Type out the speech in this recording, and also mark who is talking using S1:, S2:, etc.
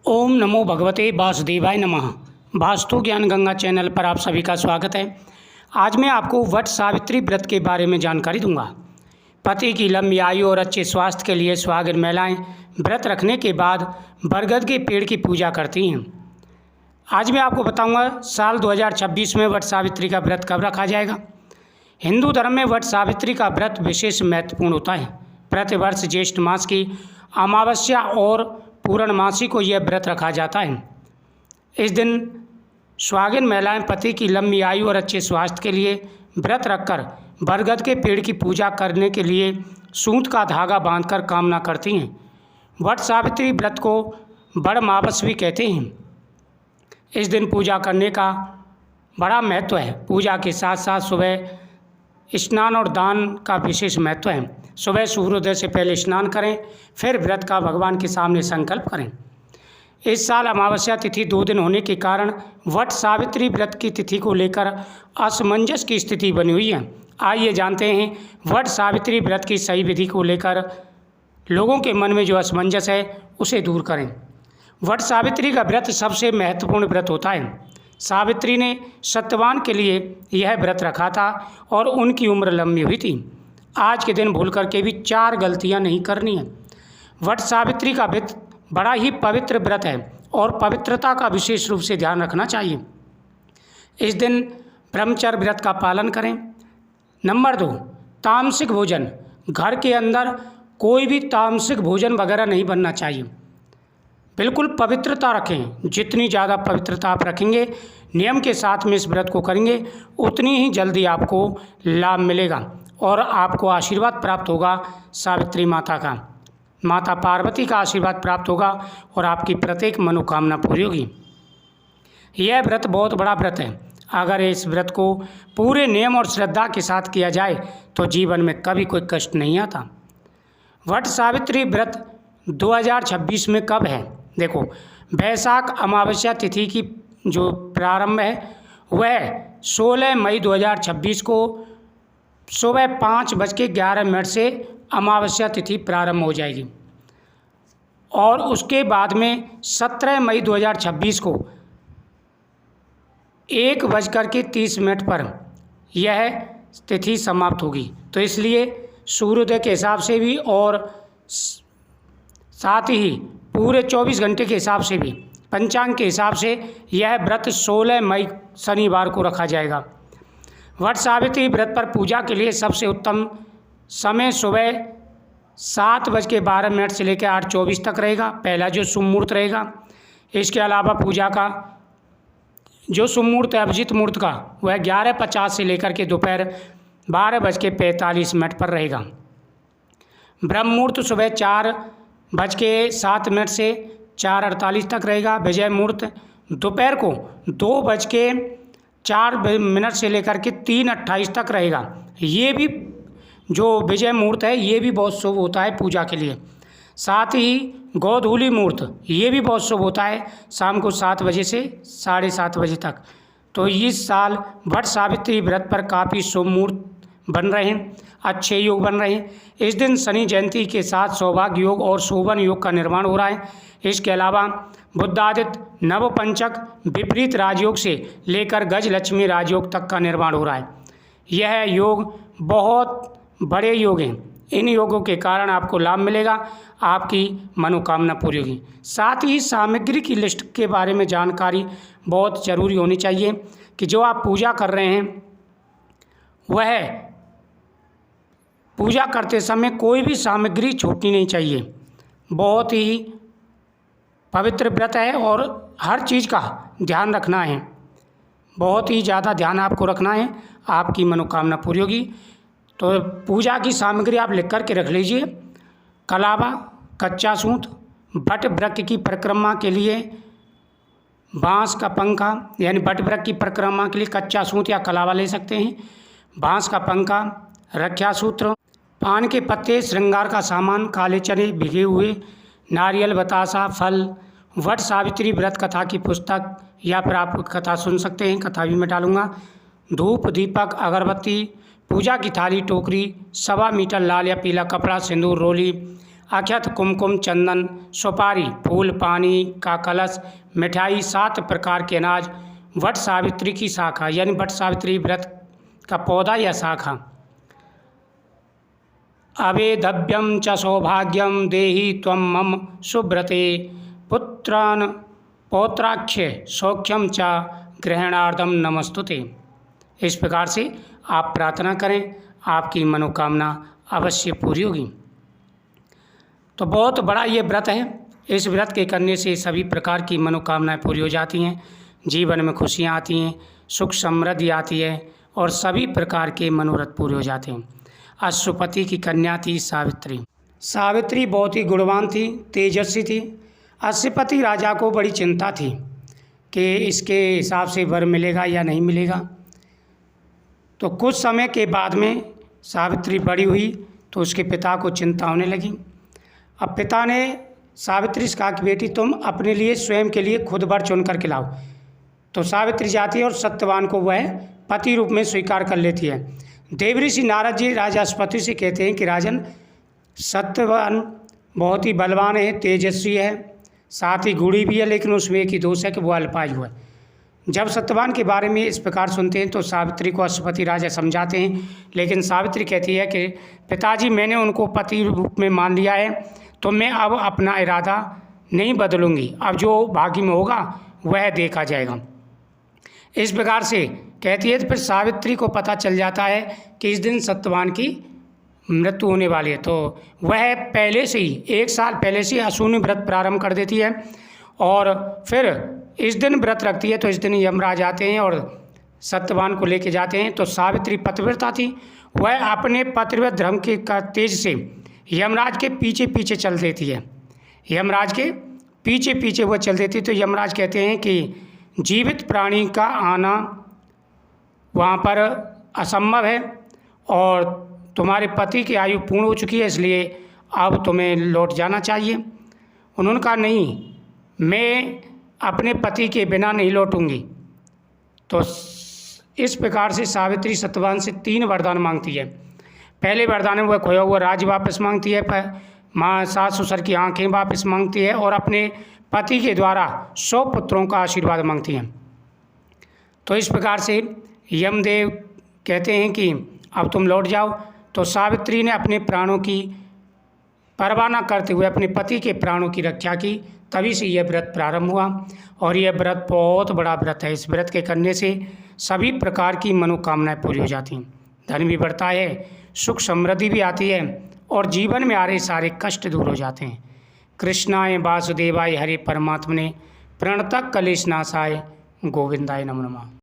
S1: ओम नमो भगवते वासुदेवाय नमः। वास्तु ज्ञान गंगा चैनल पर आप सभी का स्वागत है। आज मैं आपको वट सावित्री व्रत के बारे में जानकारी दूंगा। पति की लंबी आयु और अच्छे स्वास्थ्य के लिए सुहागिन महिलाएं व्रत रखने के बाद बरगद के पेड़ की पूजा करती हैं। आज मैं आपको बताऊंगा साल 2026 में वट सावित्री का व्रत कब रखा जाएगा। हिंदू धर्म में वट सावित्री का व्रत विशेष महत्वपूर्ण होता है। प्रतिवर्ष ज्येष्ठ मास की अमावस्या और पूर्णमासी को यह व्रत रखा जाता है। इस दिन सुहागिन महिलाएं पति की लंबी आयु और अच्छे स्वास्थ्य के लिए व्रत रखकर बरगद के पेड़ की पूजा करने के लिए सूत का धागा बांधकर कामना करती हैं। वट सावित्री व्रत को बड़माबस भी कहते हैं। इस दिन पूजा करने का बड़ा महत्व है। पूजा के साथ साथ सुबह स्नान और दान का विशेष महत्व है। सुबह सूर्योदय से पहले स्नान करें, फिर व्रत का भगवान के सामने संकल्प करें। इस साल अमावस्या तिथि 2 दिन होने के कारण वट सावित्री व्रत की तिथि को लेकर असमंजस की स्थिति बनी हुई है। आइए जानते हैं वट सावित्री व्रत की सही विधि को लेकर लोगों के मन में जो असमंजस है उसे दूर करें। वट सावित्री का व्रत सबसे महत्वपूर्ण व्रत होता है। सावित्री ने सत्यवान के लिए यह व्रत रखा था और उनकी उम्र लंबी हुई थी। आज के दिन भूल करके भी 4 गलतियां नहीं करनी है। वट सावित्री का व्रत बड़ा ही पवित्र व्रत है और पवित्रता का विशेष रूप से ध्यान रखना चाहिए। इस दिन ब्रह्मचर्य व्रत का पालन करें। नंबर 2, तामसिक भोजन। घर के अंदर कोई भी तामसिक भोजन वगैरह नहीं बनना चाहिए। बिल्कुल पवित्रता रखें। जितनी ज़्यादा पवित्रता आप रखेंगे, नियम के साथ में इस व्रत को करेंगे, उतनी ही जल्दी आपको लाभ मिलेगा और आपको आशीर्वाद प्राप्त होगा सावित्री माता का। माता पार्वती का आशीर्वाद प्राप्त होगा और आपकी प्रत्येक मनोकामना पूरी होगी। यह व्रत बहुत बड़ा व्रत है। अगर इस व्रत को पूरे नियम और श्रद्धा के साथ किया जाए तो जीवन में कभी कोई कष्ट नहीं आता। वट सावित्री व्रत 2026 में कब है? देखो, वैशाख अमावस्या तिथि की जो प्रारंभ है वह 16 मई 2026 को सुबह 5:11 से अमावस्या तिथि प्रारंभ हो जाएगी और उसके बाद में 17 मई 2026 को 1:30 पर यह तिथि समाप्त होगी। तो इसलिए सूर्योदय के हिसाब से भी और साथ ही पूरे 24 घंटे के हिसाब से भी, पंचांग के हिसाब से यह व्रत 16 मई शनिवार को रखा जाएगा। वट सावित्री व्रत पर पूजा के लिए सबसे उत्तम समय सुबह 7:12 से लेकर 8:24 तक रहेगा, पहला जो शुभ मुहूर्त रहेगा। इसके अलावा पूजा का जो शुभ मुहूर्त है अभिजीत मुहूर्त का वह 11:50 से लेकर के दोपहर 12:45 पर रहेगा। ब्रह्म मुहूर्त सुबह 4:07 से 4:48 तक रहेगा। विजय मुहूर्त दोपहर को 2:04 से लेकर के 3:28 तक रहेगा। ये भी जो विजय मुहूर्त है ये भी बहुत शुभ होता है पूजा के लिए। साथ ही गोधूली मुहूर्त ये भी बहुत शुभ होता है, शाम को 7 बजे से 7:30 बजे तक। तो इस साल वट सावित्री व्रत पर काफ़ी शुभ मुहूर्त बन रहे हैं, अच्छे योग बन रहे हैं। इस दिन शनि जयंती के साथ सौभाग्य योग और शोभन योग का निर्माण हो रहा है। इसके अलावा बुद्धादित्य नवपंचक विपरीत राजयोग से लेकर गजलक्ष्मी राजयोग तक का निर्माण हो रहा है। यह योग बहुत बड़े योग हैं। इन योगों के कारण आपको लाभ मिलेगा, आपकी मनोकामना पूरी होगी। साथ ही सामग्री की लिस्ट के बारे में जानकारी बहुत ज़रूरी होनी चाहिए कि जो आप पूजा कर रहे हैं वह पूजा करते समय कोई भी सामग्री छूटनी नहीं चाहिए। बहुत ही पवित्र व्रत है और हर चीज़ का ध्यान रखना है। बहुत ही ज़्यादा ध्यान आपको रखना है, आपकी मनोकामना पूरी होगी। तो पूजा की सामग्री आप लिख कर के रख लीजिए। कलावा, कच्चा सूत, बट वृक्ष की परिक्रमा के लिए बांस का पंखा, यानी बट वृक्ष की परिक्रमा के लिए कच्चा सूत या कलावा ले सकते हैं। बांस का पंखा, रक्षा सूत्र, पान के पत्ते, श्रृंगार का सामान, काले चने भिगे हुए, नारियल, बतासा, फल। वट सावित्री व्रत कथा की पुस्तक या फिर आप कथा सुन सकते हैं, कथा भी मैं डालूंगा। धूप, दीपक, अगरबत्ती, पूजा की थाली, टोकरी, 1.25 मीटर लाल या पीला कपड़ा, सिंदूर, रोली, अक्षत, कुमकुम, चंदन, सुपारी, फूल, पानी का कलश, मिठाई, 7 प्रकार के अनाज, वट सावित्री की शाखा यानी वट सावित्री व्रत का पौधा या शाखा। अवेदव्यम च सौभाग्यम देहि त्वं मम सुव्रते, पुत्रान पौत्राख्य सौख्यम च ग्रहणार्थम नमस्तुते। इस प्रकार से आप प्रार्थना करें, आपकी मनोकामना अवश्य पूरी होगी। तो बहुत बड़ा ये व्रत है। इस व्रत के करने से सभी प्रकार की मनोकामनाएं पूरी हो जाती हैं, जीवन में खुशियाँ आती हैं, सुख समृद्धि आती है और सभी प्रकार के मनोरथ पूरे हो जाते हैं। अश्वपति की कन्या थी सावित्री। सावित्री बहुत ही गुणवान थी, तेजस्वी थी। अश्वपति राजा को बड़ी चिंता थी कि इसके हिसाब से वर मिलेगा या नहीं मिलेगा। तो कुछ समय के बाद में सावित्री बड़ी हुई तो उसके पिता को चिंता होने लगी। अब पिता ने सावित्री से कहा कि बेटी तुम अपने लिए स्वयं के लिए खुद वर चुन करके लाओ। तो सावित्री जाती है और सत्यवान को वह पति रूप में स्वीकार कर लेती है। देवऋषि नारद जी राजा अश्वपति से कहते हैं कि राजन, सत्यवान बहुत ही बलवान है, तेजस्वी है, साथ ही गुणी भी है, लेकिन उसमें एक ही दोष है कि वो अल्पायु है। जब सत्यवान के बारे में इस प्रकार सुनते हैं तो सावित्री को अश्वपति राजा समझाते हैं, लेकिन सावित्री कहती है कि पिताजी मैंने उनको पति रूप में मान लिया है, तो मैं अब अपना इरादा नहीं बदलूंगी, अब जो भाग्य में होगा वह देखा जाएगा। इस प्रकार से कहती है। तो फिर सावित्री को पता चल जाता है कि इस दिन सत्यवान की मृत्यु होने वाली है, तो वह पहले से ही 1 साल पहले से अशून्य व्रत प्रारंभ कर देती है और फिर इस दिन व्रत रखती है। तो इस दिन यमराज आते हैं और सत्यवान को लेके जाते हैं। तो सावित्री पतिव्रता थी, वह अपने पतिव्रत धर्म के का तेज से यमराज के पीछे पीछे चल देती है। यमराज के पीछे पीछे वह चल देती है। तो यमराज कहते हैं कि जीवित प्राणी का आना वहाँ पर असंभव है और तुम्हारे पति की आयु पूर्ण हो चुकी है, इसलिए अब तुम्हें लौट जाना चाहिए। उन्होंने कहा नहीं, मैं अपने पति के बिना नहीं लौटूंगी। तो इस प्रकार से सावित्री सत्यवान से 3 वरदान मांगती है। पहले वरदान में वह खोया हुआ राज्य वापस मांगती है, माँ सास ससुर की आंखें वापस मांगती है और अपने पति के द्वारा 100 पुत्रों का आशीर्वाद मांगती हैं। तो इस प्रकार से यमदेव कहते हैं कि अब तुम लौट जाओ। तो सावित्री ने अपने प्राणों की परवाह न करते हुए अपने पति के प्राणों की रक्षा की, तभी से यह व्रत प्रारंभ हुआ और यह व्रत बहुत बड़ा व्रत है। इस व्रत के करने से सभी प्रकार की मनोकामनाएं पूरी हो जाती हैं, धन भी बढ़ता है, सुख समृद्धि भी आती है और जीवन में आ रहे सारे कष्ट दूर हो जाते हैं। कृष्णाय वासुदेवाय हरे परमात्मने प्रणतः कलेशनाशाय गोविंदाय नमो नमः।